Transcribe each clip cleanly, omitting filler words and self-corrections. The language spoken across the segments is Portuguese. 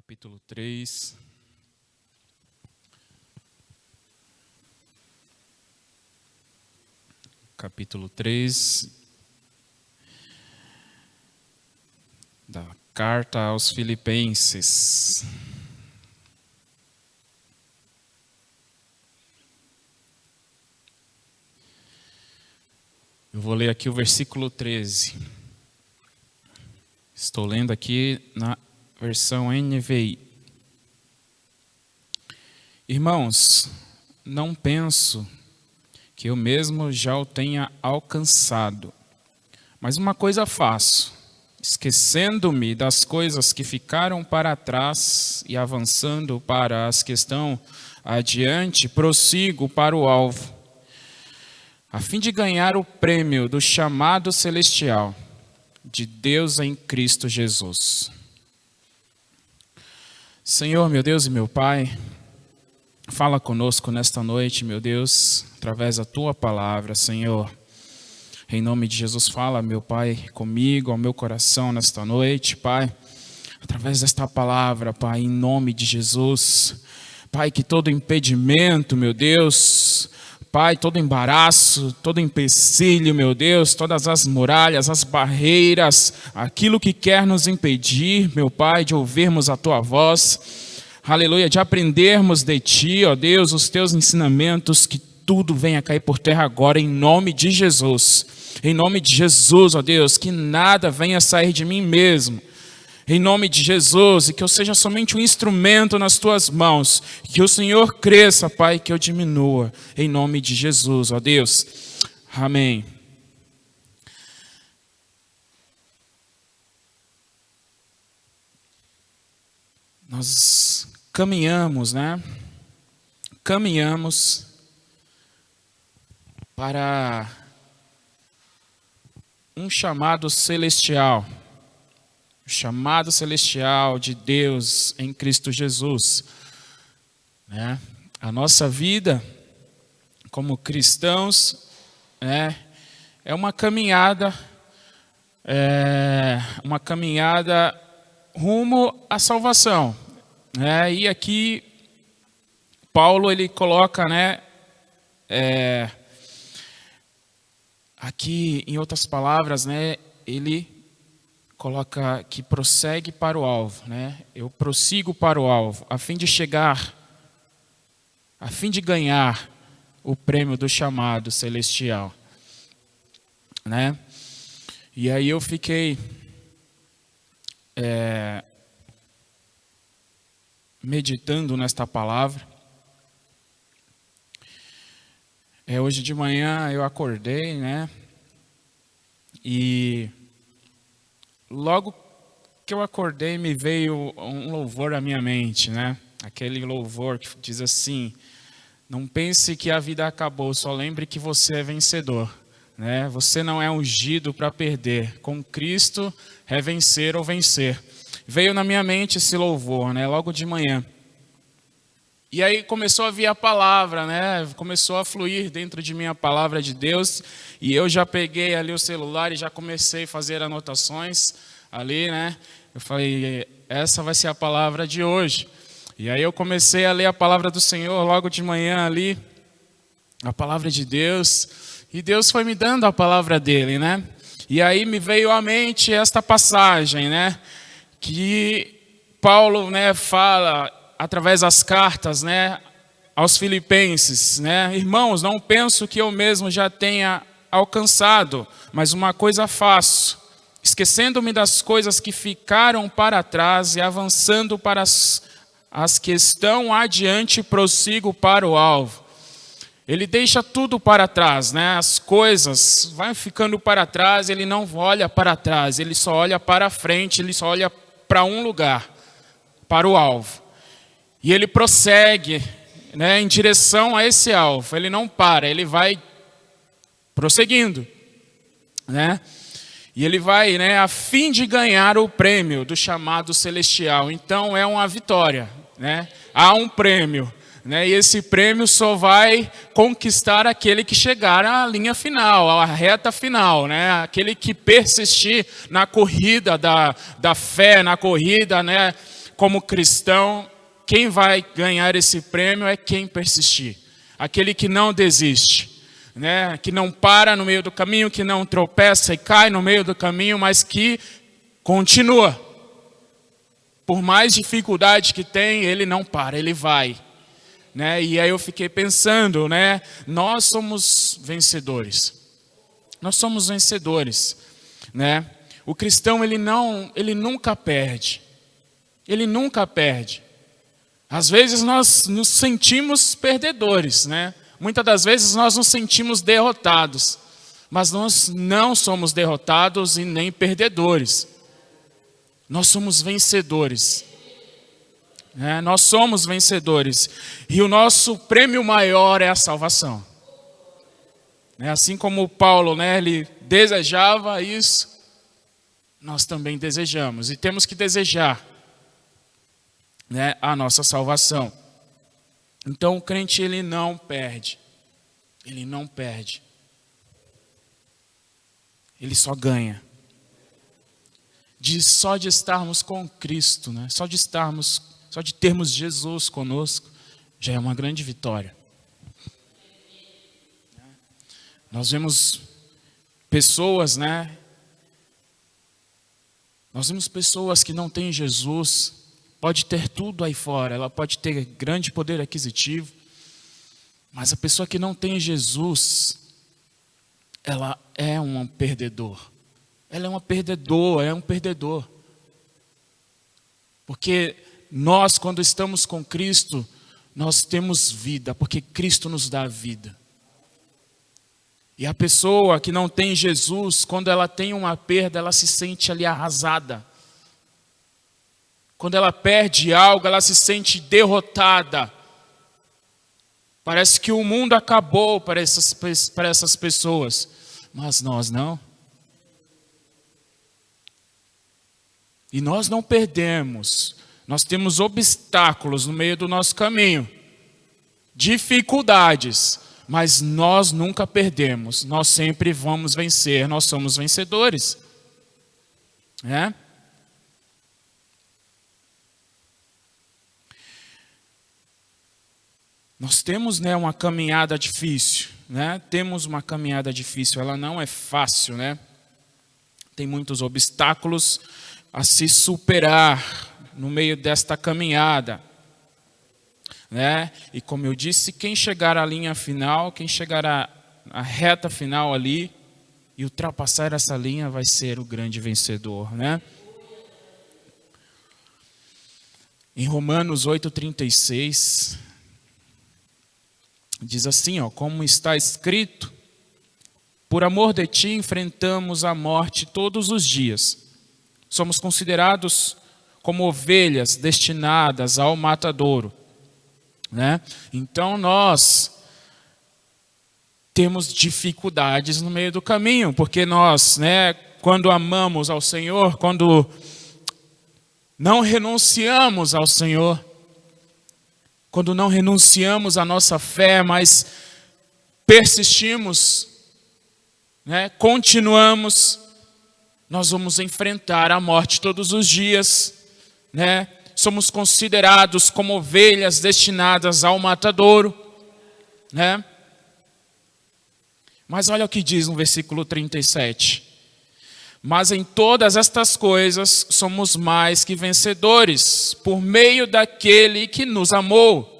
capítulo 3. Capítulo 3 da carta aos Filipenses. Eu vou ler aqui o versículo 13. Estou lendo aqui na versão NVI. Irmãos, não penso que eu mesmo já o tenha alcançado, mas uma coisa faço, esquecendo-me das coisas que ficaram para trás e avançando para as que estão adiante, prossigo para o alvo, a fim de ganhar o prêmio do chamado celestial de Deus em Cristo Jesus. Senhor, meu Deus e meu Pai, fala conosco nesta noite, meu Deus, através da Tua palavra, Senhor. Em nome de Jesus, fala, meu Pai, comigo, ao meu coração nesta noite, Pai. Através desta palavra, Pai, em nome de Jesus. Pai, que todo impedimento, meu Deus, Pai, todo embaraço, todo empecilho, meu Deus, todas as muralhas, as barreiras, aquilo que quer nos impedir, meu Pai, de ouvirmos a Tua voz, aleluia, de aprendermos de Ti, ó Deus, os Teus ensinamentos, que tudo venha cair por terra agora, em nome de Jesus. Em nome de Jesus, ó Deus, que nada venha sair de mim mesmo. Em nome de Jesus, e que eu seja somente um instrumento nas Tuas mãos, que o Senhor cresça, Pai, que eu diminua, em nome de Jesus, ó Deus. Amém. Nós caminhamos, Caminhamos para um chamado celestial. O chamado celestial de Deus em Cristo Jesus. A nossa vida como cristãos é uma caminhada rumo à salvação. E aqui Paulo ele coloca, aqui em outras palavras, ele coloca que prossegue para o alvo, Eu prossigo para o alvo, a fim de chegar, a fim de ganhar o prêmio do chamado celestial, E aí eu fiquei meditando nesta palavra. Hoje de manhã eu acordei, E logo que eu acordei me veio um louvor à minha mente, Aquele louvor que diz assim: não pense que a vida acabou, só lembre que você é vencedor, Você não é ungido para perder, com Cristo é vencer ou vencer. Veio na minha mente esse louvor, logo de manhã. E aí começou a vir a palavra, Começou a fluir dentro de mim a palavra de Deus. E eu já peguei ali o celular e já comecei a fazer anotações ali, Eu falei, essa vai ser a palavra de hoje. E aí eu comecei a ler a palavra do Senhor logo de manhã ali, a palavra de Deus. E Deus foi me dando a palavra dele, E aí me veio à mente esta passagem, Que Paulo, fala através das cartas, aos Filipenses, Irmãos, não penso que eu mesmo já tenha alcançado, mas uma coisa faço, esquecendo-me das coisas que ficaram para trás e avançando para as que estão adiante, prossigo para o alvo. Ele deixa tudo para trás, As coisas vão ficando para trás, ele não olha para trás, ele só olha para frente, ele só olha para um lugar, para o alvo. E ele prossegue, em direção a esse alvo. Ele não para, ele vai prosseguindo, E ele vai, a fim de ganhar o prêmio do chamado celestial. Então é uma vitória, Há um prêmio, E esse prêmio só vai conquistar aquele que chegar à linha final, à reta final, Aquele que persistir na corrida da fé, na corrida, como cristão, quem vai ganhar esse prêmio é quem persistir. Aquele que não desiste, né? Que não para no meio do caminho, que não tropeça e cai no meio do caminho, mas que continua. Por mais dificuldade que tem, ele não para, ele vai. Né? E aí eu fiquei pensando, né? Nós somos vencedores. Nós somos vencedores, né? O cristão, ele nunca perde. Ele nunca perde. Às vezes nós nos sentimos perdedores, né? Muitas das vezes nós nos sentimos derrotados. Mas nós não somos derrotados e nem perdedores. Nós somos vencedores. Nós somos vencedores. E o nosso prêmio maior é a salvação. Assim como Paulo, ele desejava isso, nós também desejamos. E temos que desejar, a nossa salvação. Então o crente, ele não perde. Ele não perde. Ele só ganha. Só de estarmos com Cristo, só de termos Jesus conosco, já é uma grande vitória. Nós vemos pessoas, Nós vemos pessoas que não têm Jesus, pode ter tudo aí fora, ela pode ter grande poder aquisitivo, mas a pessoa que não tem Jesus, ela é um perdedor. Ela é uma perdedora, é um perdedor. Porque nós, quando estamos com Cristo, nós temos vida, porque Cristo nos dá vida. E a pessoa que não tem Jesus, quando ela tem uma perda, ela se sente ali arrasada. Quando ela perde algo, ela se sente derrotada. Parece que o mundo acabou para essas pessoas. Mas nós não. E nós não perdemos. Nós temos obstáculos no meio do nosso caminho. Dificuldades. Mas nós nunca perdemos. Nós sempre vamos vencer. Nós somos vencedores. Nós temos uma caminhada difícil. Temos uma caminhada difícil. Ela não é fácil. Tem muitos obstáculos a se superar no meio desta caminhada. E como eu disse, quem chegar à linha final, quem chegar à reta final ali e ultrapassar essa linha vai ser o grande vencedor. Em Romanos 8,36, diz assim, como está escrito, por amor de ti enfrentamos a morte todos os dias. Somos considerados como ovelhas destinadas ao matadouro. Então nós temos dificuldades no meio do caminho, porque nós, quando amamos ao Senhor, quando não renunciamos ao Senhor, quando não renunciamos à nossa fé, mas persistimos, continuamos, nós vamos enfrentar a morte todos os dias, Somos considerados como ovelhas destinadas ao matadouro, Mas olha o que diz no versículo 37. Mas em todas estas coisas somos mais que vencedores, por meio daquele que nos amou.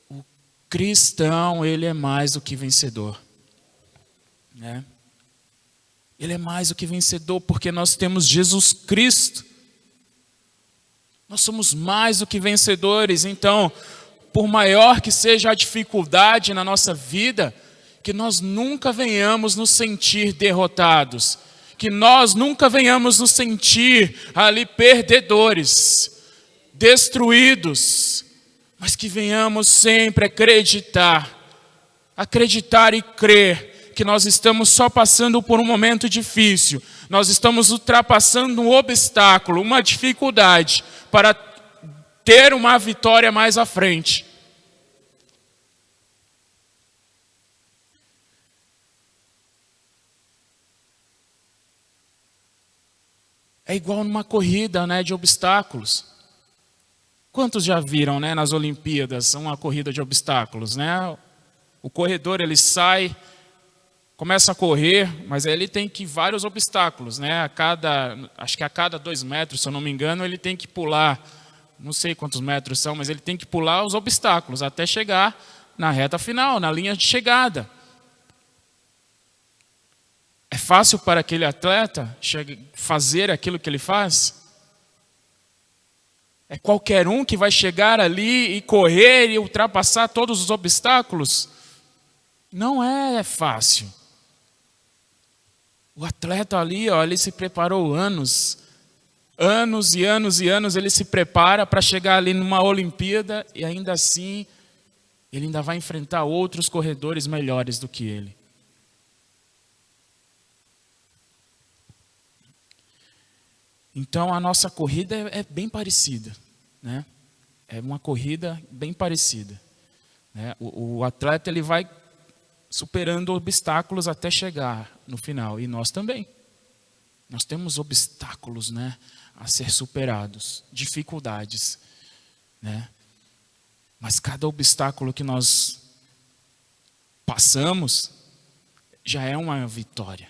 O cristão, ele é mais do que vencedor. Ele é mais do que vencedor, porque nós temos Jesus Cristo. Nós somos mais do que vencedores. Então, por maior que seja a dificuldade na nossa vida, que nós nunca venhamos nos sentir derrotados, que nós nunca venhamos nos sentir ali perdedores, destruídos, mas que venhamos sempre acreditar e crer que nós estamos só passando por um momento difícil, nós estamos ultrapassando um obstáculo, uma dificuldade, para ter uma vitória mais à frente. É igual numa corrida, né, de obstáculos. Quantos já viram, né, nas Olimpíadas uma corrida de obstáculos, né? O corredor, ele sai, começa a correr, mas aí ele tem que ir vários obstáculos, né? Acho que a cada 2 metros, se eu não me engano, ele tem que pular, não sei quantos metros são, mas ele tem que pular os obstáculos até chegar na reta final, na linha de chegada. É fácil para aquele atleta fazer aquilo que ele faz? É qualquer um que vai chegar ali e correr e ultrapassar todos os obstáculos? Não é fácil. O atleta ali, ó, ele se preparou anos e anos e anos, ele se prepara para chegar ali numa Olimpíada e ainda assim, ele ainda vai enfrentar outros corredores melhores do que ele. Então a nossa corrida é bem parecida, né? É uma corrida bem parecida, né? O atleta, ele vai superando obstáculos até chegar no final, e nós também. Nós temos obstáculos, né, a ser superados, dificuldades, né? Mas cada obstáculo que nós passamos já é uma vitória,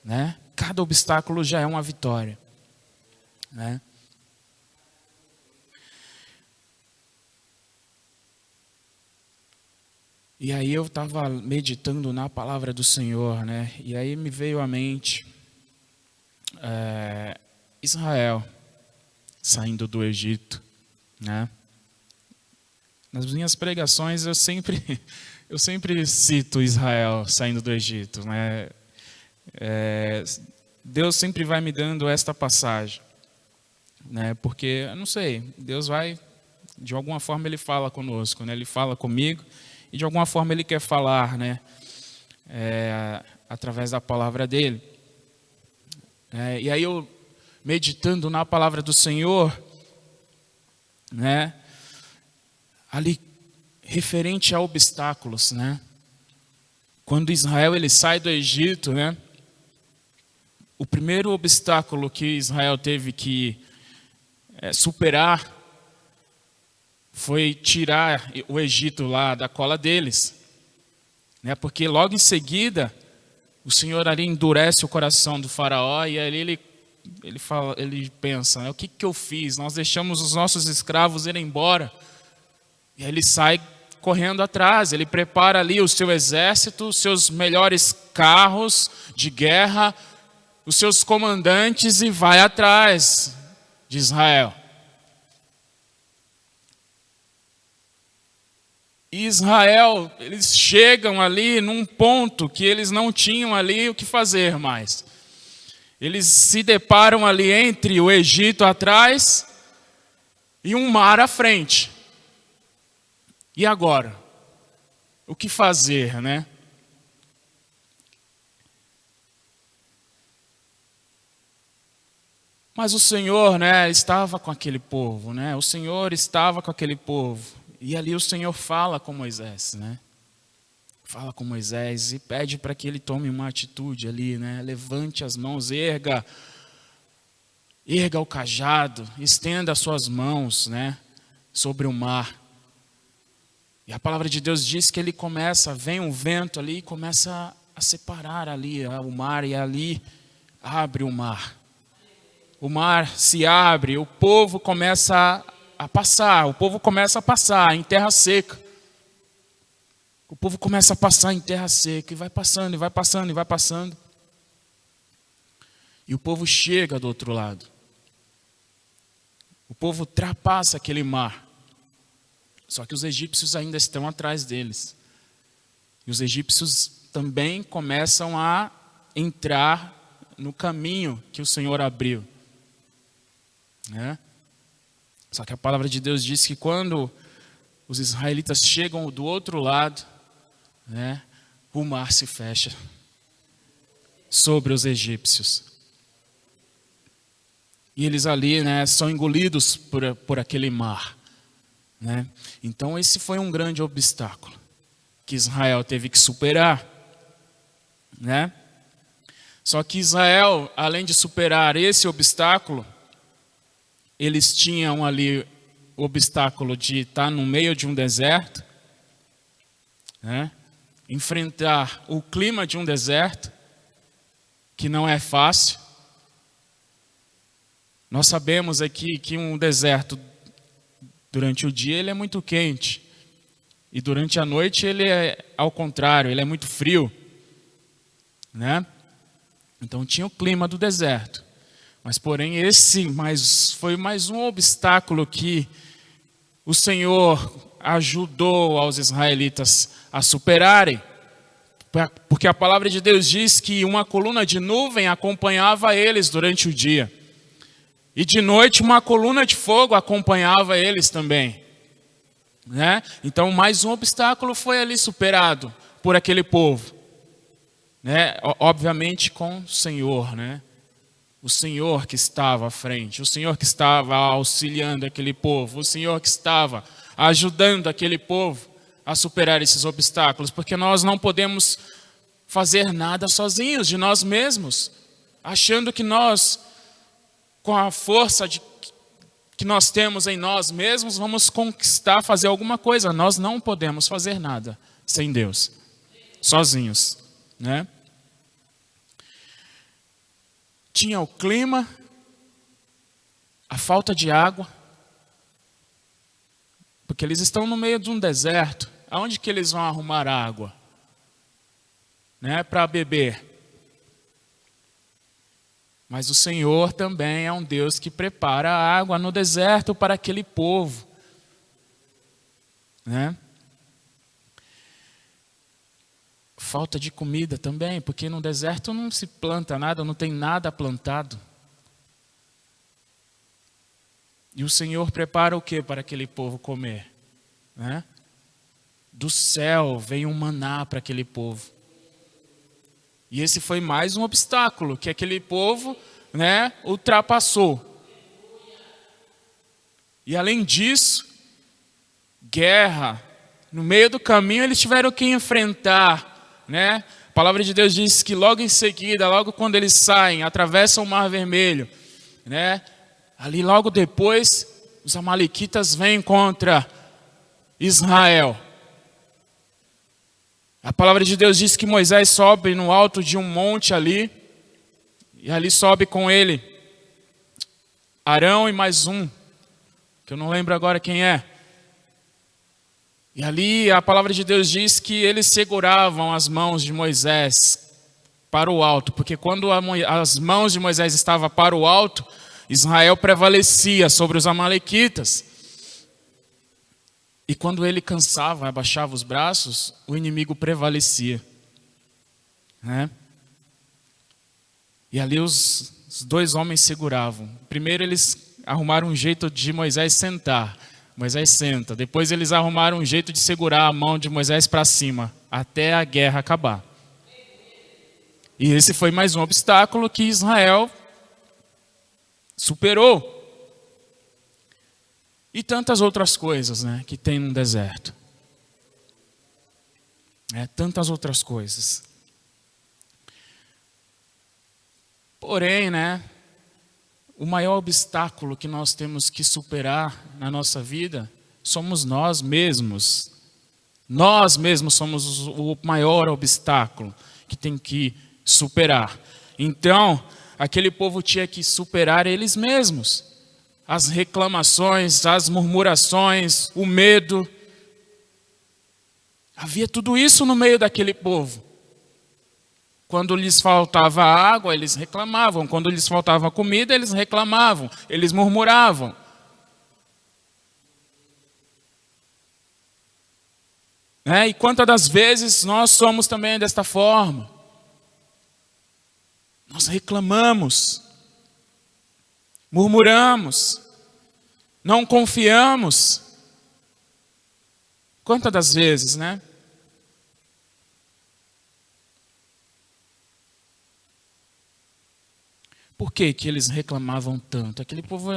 né? Cada obstáculo já é uma vitória, né? E aí eu estava meditando na palavra do Senhor, né? E aí me veio à mente Israel saindo do Egito, né? Nas minhas pregações eu sempre cito Israel saindo do Egito, né? Deus sempre vai me dando esta passagem, né? Porque, eu não sei, Deus vai, de alguma forma Ele fala conosco, né? Ele fala comigo e de alguma forma Ele quer falar, né? Através da palavra dEle. E aí eu, meditando na palavra do Senhor, né? Ali, referente a obstáculos, né? Quando Israel, ele sai do Egito, né? O primeiro obstáculo que Israel teve que superar foi tirar o Egito lá da cola deles, né? Porque logo em seguida o Senhor ali endurece o coração do faraó e ali ele pensa, né? O que eu fiz? Nós deixamos os nossos escravos irem embora. E aí ele sai correndo atrás, ele prepara ali o seu exército, os seus melhores carros de guerra, os seus comandantes e vai atrás de Israel. E Israel, eles chegam ali num ponto que eles não tinham ali o que fazer mais. Eles se deparam ali entre o Egito atrás e um mar à frente. E agora? O que fazer, né? Mas o Senhor, né, estava com aquele povo, né? O Senhor estava com aquele povo. E ali o Senhor fala com Moisés, né? Fala com Moisés e pede para que ele tome uma atitude ali, né? Levante as mãos, erga o cajado, estenda as suas mãos, né? Sobre o mar. E a palavra de Deus diz que ele vem um vento ali e começa a separar ali o mar e ali abre o mar. O mar se abre, o povo começa a passar em terra seca. O povo começa a passar em terra seca e vai passando, e vai passando, e vai passando. E o povo chega do outro lado. O povo ultrapassa aquele mar. Só que os egípcios ainda estão atrás deles. E os egípcios também começam a entrar no caminho que o Senhor abriu, né? Só que a palavra de Deus diz que quando os israelitas chegam do outro lado, né, o mar se fecha sobre os egípcios. E eles ali, né, são engolidos por aquele mar, né? Então esse foi um grande obstáculo que Israel teve que superar, né? Só que Israel, além de superar esse obstáculo, eles tinham ali o obstáculo de estar no meio de um deserto, né? Enfrentar o clima de um deserto, que não é fácil. Nós sabemos aqui que um deserto, durante o dia, ele é muito quente. E durante a noite, ele é ao contrário, ele é muito frio, né? Então tinha o clima do deserto. Mas porém foi mais um obstáculo que o Senhor ajudou aos israelitas a superarem. Porque a palavra de Deus diz que uma coluna de nuvem acompanhava eles durante o dia. E de noite uma coluna de fogo acompanhava eles também, né? Então mais um obstáculo foi ali superado por aquele povo, né? Obviamente com o Senhor, né? O Senhor que estava à frente, o Senhor que estava auxiliando aquele povo, o Senhor que estava ajudando aquele povo a superar esses obstáculos, porque nós não podemos fazer nada sozinhos de nós mesmos, achando que nós, com a força que nós temos em nós mesmos, vamos conquistar, fazer alguma coisa. Nós não podemos fazer nada sem Deus, sozinhos, né? Tinha o clima, a falta de água, porque eles estão no meio de um deserto. Aonde que eles vão arrumar água, né, para beber? Mas o Senhor também é um Deus que prepara a água no deserto para aquele povo, né? Falta de comida também, porque no deserto não se planta nada, não tem nada plantado. E o Senhor prepara o que para aquele povo comer, né? Do céu vem um maná para aquele povo. E esse foi mais um obstáculo que aquele povo, né, ultrapassou. E além disso, guerra. No meio do caminho eles tiveram que enfrentar, né? A palavra de Deus diz que logo em seguida, logo quando eles saem, atravessam o Mar Vermelho, né? Ali logo depois, os amalequitas vêm contra Israel. A palavra de Deus diz que Moisés sobe no alto de um monte ali, e ali sobe com ele Arão e mais um, que eu não lembro agora quem é. E ali a palavra de Deus diz que eles seguravam as mãos de Moisés para o alto, porque quando as mãos de Moisés estavam para o alto, Israel prevalecia sobre os amalequitas. E quando ele cansava, abaixava os braços, o inimigo prevalecia, né? E ali os dois homens seguravam. Primeiro eles arrumaram um jeito de Moisés sentar. Moisés senta. Depois eles arrumaram um jeito de segurar a mão de Moisés para cima, até a guerra acabar. E esse foi mais um obstáculo que Israel superou. E tantas outras coisas, né, que tem no deserto. Tantas outras coisas. Porém, né, o maior obstáculo que nós temos que superar na nossa vida somos nós mesmos. Nós mesmos somos o maior obstáculo que tem que superar. Então, aquele povo tinha que superar eles mesmos. As reclamações, as murmurações, o medo. Havia tudo isso no meio daquele povo. Quando lhes faltava água, eles reclamavam. Quando lhes faltava comida, eles reclamavam. Eles murmuravam. E quantas das vezes nós somos também desta forma? Nós reclamamos, murmuramos, não confiamos. Quantas das vezes, né? Por que que eles reclamavam tanto? Aquele povo,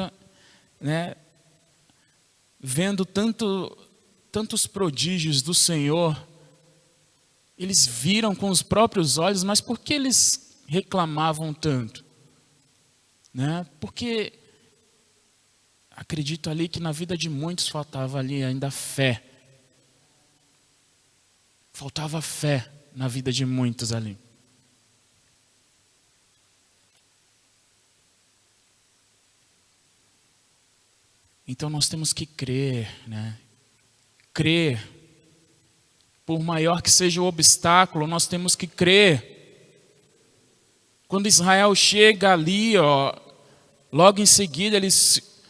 né, vendo tantos prodígios do Senhor, eles viram com os próprios olhos, mas por que eles reclamavam tanto? Né? Porque acredito ali que na vida de muitos faltava ali ainda fé. Faltava fé na vida de muitos ali. Então nós temos que crer, né? Crer. Por maior que seja o obstáculo, nós temos que crer. Quando Israel chega ali, logo em seguida eles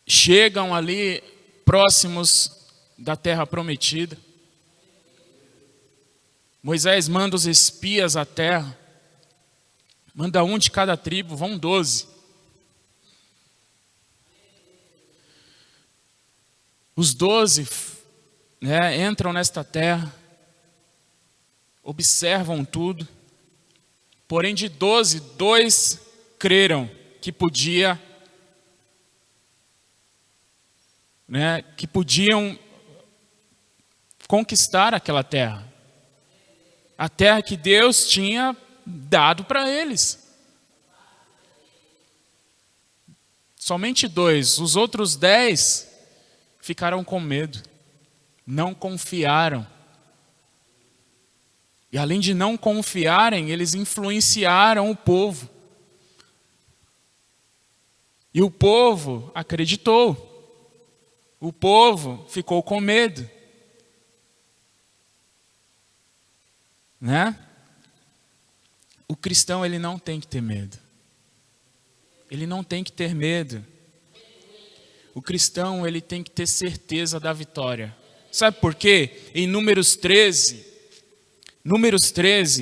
chegam ali próximos da terra prometida. Moisés manda os espias à terra. Manda um de cada tribo, vão 12. Os 12, né, entram nesta terra, observam tudo. Porém, de 12, 2 creram que podia, né, que podiam conquistar aquela terra. A terra que Deus tinha dado para eles. Somente 2. Os outros 10 ficaram com medo. Não confiaram. E além de não confiarem, eles influenciaram o povo. E o povo acreditou. O povo ficou com medo. Né? O cristão, ele não tem que ter medo. Ele não tem que ter medo. O cristão, ele tem que ter certeza da vitória. Sabe por quê? Em Números 13,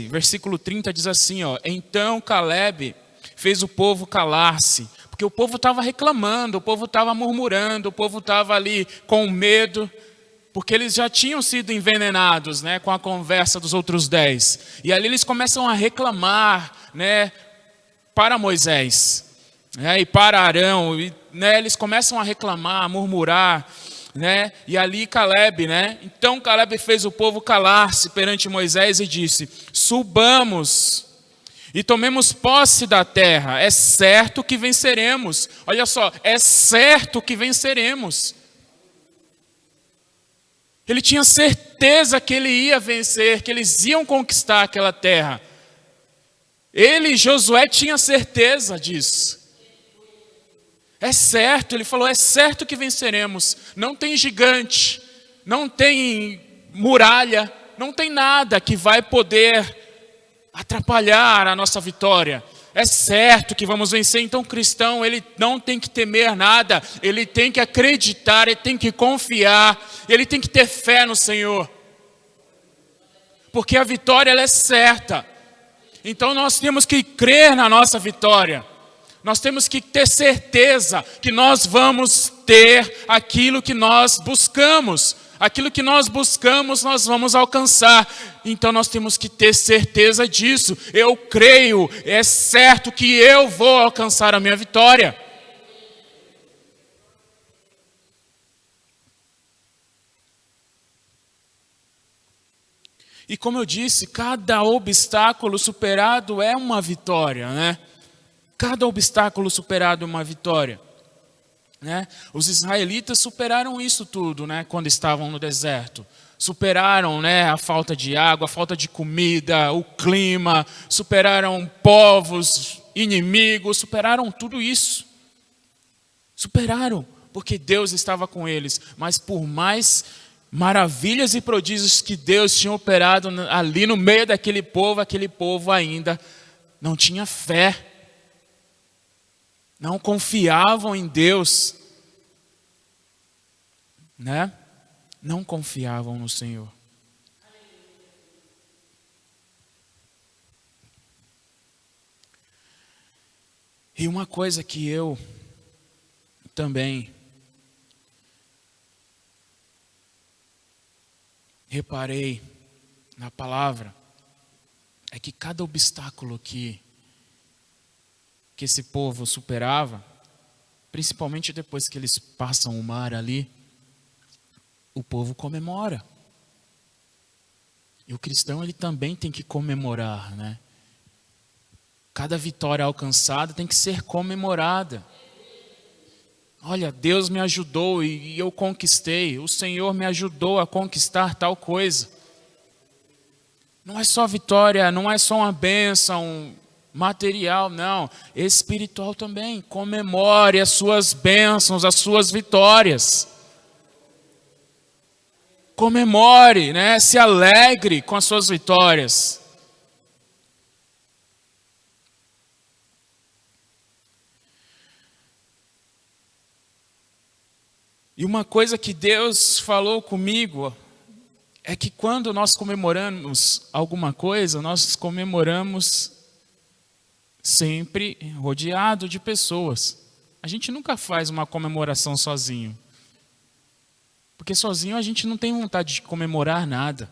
versículo 30 diz assim, então Caleb fez o povo calar-se, porque o povo estava reclamando, o povo estava murmurando, o povo estava ali com medo, porque eles já tinham sido envenenados, né, com a conversa dos outros 10. E ali eles começam a reclamar, né, para Moisés, né, e para Arão, e, né, eles começam a reclamar, a murmurar, né, e ali Caleb, né, então Caleb fez o povo calar-se perante Moisés e disse: subamos e tomemos posse da terra, é certo que venceremos. Olha só, é certo que venceremos. Ele tinha certeza que ele ia vencer, que eles iam conquistar aquela terra. Ele, Josué, tinha certeza disso. É certo, ele falou, é certo que venceremos. Não tem gigante, não tem muralha, não tem nada que vai poder atrapalhar a nossa vitória. É certo que vamos vencer. Então o cristão, ele não tem que temer nada, ele tem que acreditar, ele tem que confiar, ele tem que ter fé no Senhor, porque a vitória, ela é certa. Então nós temos que crer na nossa vitória, nós temos que ter certeza que nós vamos ter aquilo que nós buscamos. Aquilo que nós buscamos, nós vamos alcançar. Então nós temos que ter certeza disso. Eu creio, é certo que eu vou alcançar a minha vitória. E como eu disse, cada obstáculo superado é uma vitória, né? Cada obstáculo superado é uma vitória. Né? Os israelitas superaram isso tudo, né, quando estavam no deserto. Superaram, né, a falta de água, a falta de comida, o clima, superaram povos inimigos, superaram tudo isso. Superaram, porque Deus estava com eles. Mas por mais maravilhas e prodígios que Deus tinha operado ali no meio daquele povo ainda não tinha fé. Não confiavam em Deus, né? Não confiavam no Senhor. E uma coisa que eu também reparei na palavra é que cada obstáculo que esse povo superava, principalmente depois que eles passam o mar ali, o povo comemora. E o cristão, ele também tem que comemorar, né? Cada vitória alcançada tem que ser comemorada. Olha, Deus me ajudou e eu conquistei. O Senhor me ajudou a conquistar tal coisa. Não é só vitória, não é só uma bênção material, não. Espiritual também. Comemore as suas bênçãos, as suas vitórias. Comemore, né? Se alegre com as suas vitórias. E uma coisa que Deus falou comigo é que quando nós comemoramos alguma coisa, nós comemoramos sempre rodeado de pessoas. A gente nunca faz uma comemoração sozinho. Porque sozinho a gente não tem vontade de comemorar nada.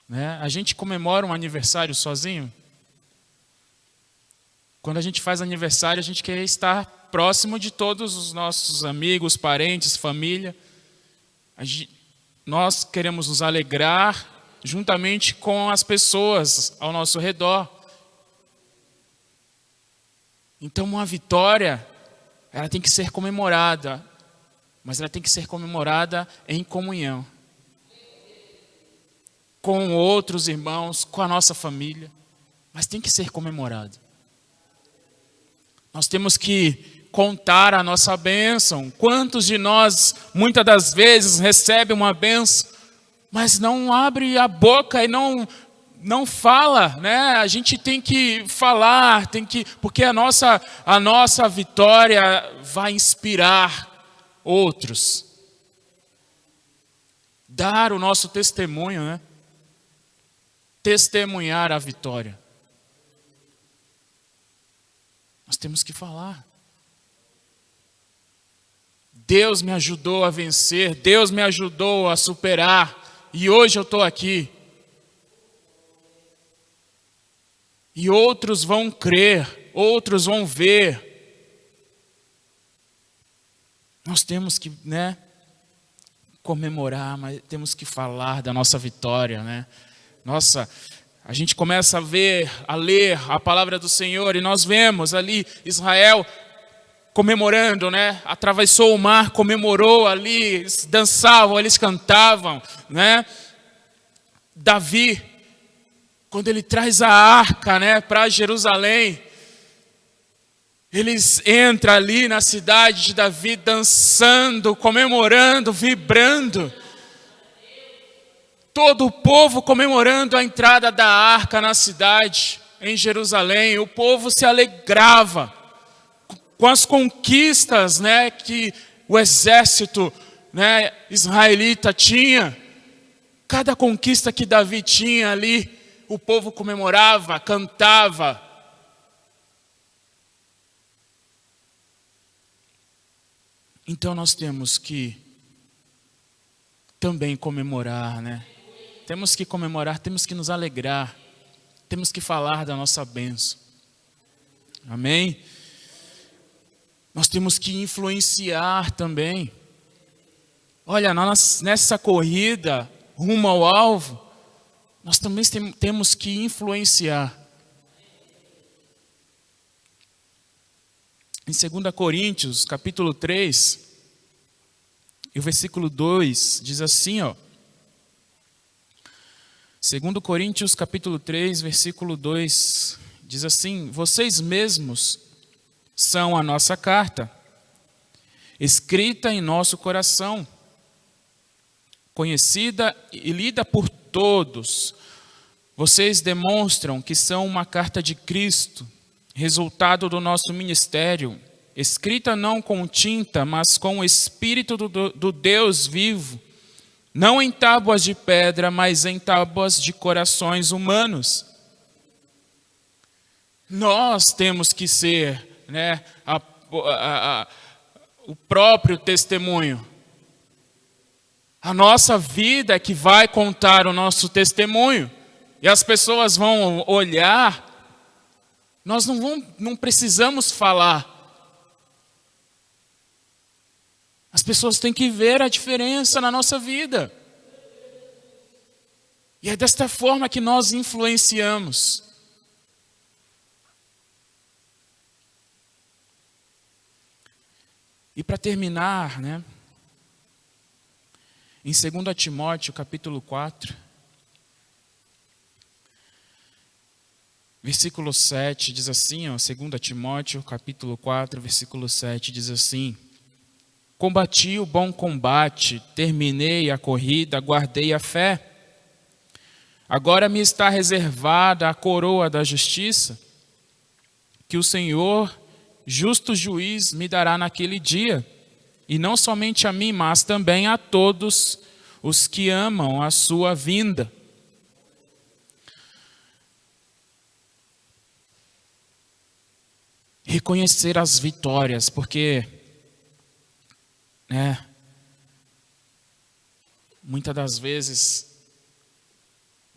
Né? A gente comemora um aniversário sozinho. Quando a gente faz aniversário, a gente quer estar próximo de todos os nossos amigos, parentes, família. Nós queremos nos alegrar juntamente com as pessoas ao nosso redor. Então, uma vitória, ela tem que ser comemorada, mas ela tem que ser comemorada em comunhão. Com outros irmãos, com a nossa família, mas tem que ser comemorada. Nós temos que contar a nossa bênção. Quantos de nós, muitas das vezes, recebem uma bênção, mas não abre a boca e não fala, né? A gente tem que falar, porque a nossa vitória vai inspirar outros. Dar o nosso testemunho, né? Testemunhar a vitória. Nós temos que falar. Deus me ajudou a vencer, Deus me ajudou a superar, e hoje eu estou aqui. E outros vão crer, outros vão ver. Nós temos que, né, comemorar, mas temos que falar da nossa vitória, né? Nossa, a gente começa a ler a palavra do Senhor e nós vemos ali Israel comemorando, né? Atravessou o mar, comemorou ali, eles dançavam, eles cantavam, né? Davi, quando ele traz a arca, né, para Jerusalém, eles entram ali na cidade de Davi dançando, comemorando, vibrando. Todo o povo comemorando a entrada da arca na cidade, em Jerusalém. O povo se alegrava com as conquistas, né, que o exército, né, israelita tinha. Cada conquista que Davi tinha ali, o povo comemorava, cantava. Então nós temos que também comemorar, né? Temos que comemorar, temos que nos alegrar, temos que falar da nossa bênção. Amém? Nós temos que influenciar também. Olha, nessa corrida rumo ao alvo, nós também temos que influenciar. Em 2 Coríntios, capítulo 3, e o versículo 2, diz assim, ó. 2 Coríntios, capítulo 3, versículo 2, diz assim: vocês mesmos são a nossa carta, escrita em nosso coração, conhecida e lida por todos. Vocês demonstram que são uma carta de Cristo, resultado do nosso ministério, escrita não com tinta, mas com o Espírito do Deus vivo, não em tábuas de pedra, mas em tábuas de corações humanos. Nós temos que ser, né, o próprio testemunho. A nossa vida é que vai contar o nosso testemunho. E as pessoas vão olhar. Nós não precisamos falar. As pessoas têm que ver a diferença na nossa vida. E é desta forma que nós influenciamos. E para terminar, né? Em 2 Timóteo, capítulo 4, versículo 7, diz assim, 2 Timóteo, capítulo 4, versículo 7, diz assim: combati o bom combate, terminei a corrida, guardei a fé. Agora me está reservada a coroa da justiça, que o Senhor, justo juiz, me dará naquele dia, e não somente a mim, mas também a todos os que amam a sua vinda. Reconhecer as vitórias, porque muitas das vezes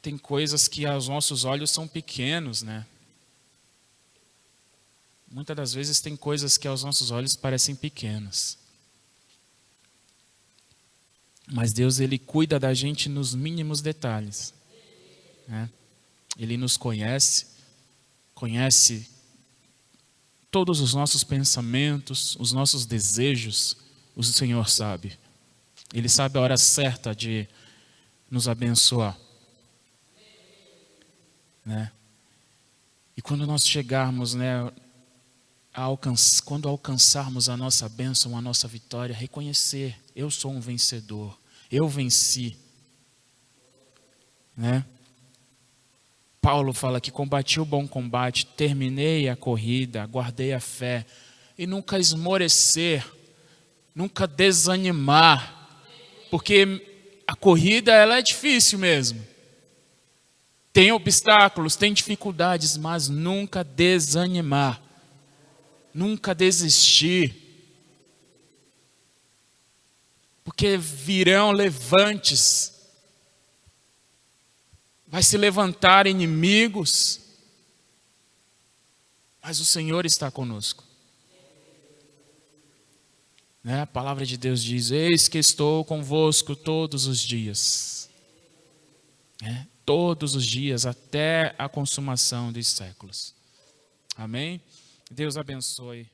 tem coisas que aos nossos olhos são pequenos, né? Muitas das vezes tem coisas que aos nossos olhos parecem pequenas. Mas Deus, Ele cuida da gente nos mínimos detalhes, né? Ele nos conhece todos os nossos pensamentos, os nossos desejos, o Senhor sabe. Ele sabe a hora certa de nos abençoar, né? E quando nós chegarmos, né, quando alcançarmos a nossa bênção, a nossa vitória, reconhecer: eu sou um vencedor, eu venci, né? Paulo fala que combati o bom combate, terminei a corrida, guardei a fé, e nunca esmorecer, nunca desanimar, porque a corrida ela é difícil mesmo. Tem obstáculos, tem dificuldades, mas nunca desanimar. Nunca desistir, porque virão levantes, vai se levantar inimigos, mas o Senhor está conosco, né? A palavra de Deus diz: eis que estou convosco todos os dias, né? Todos os dias até a consumação dos séculos. Amém? Deus abençoe.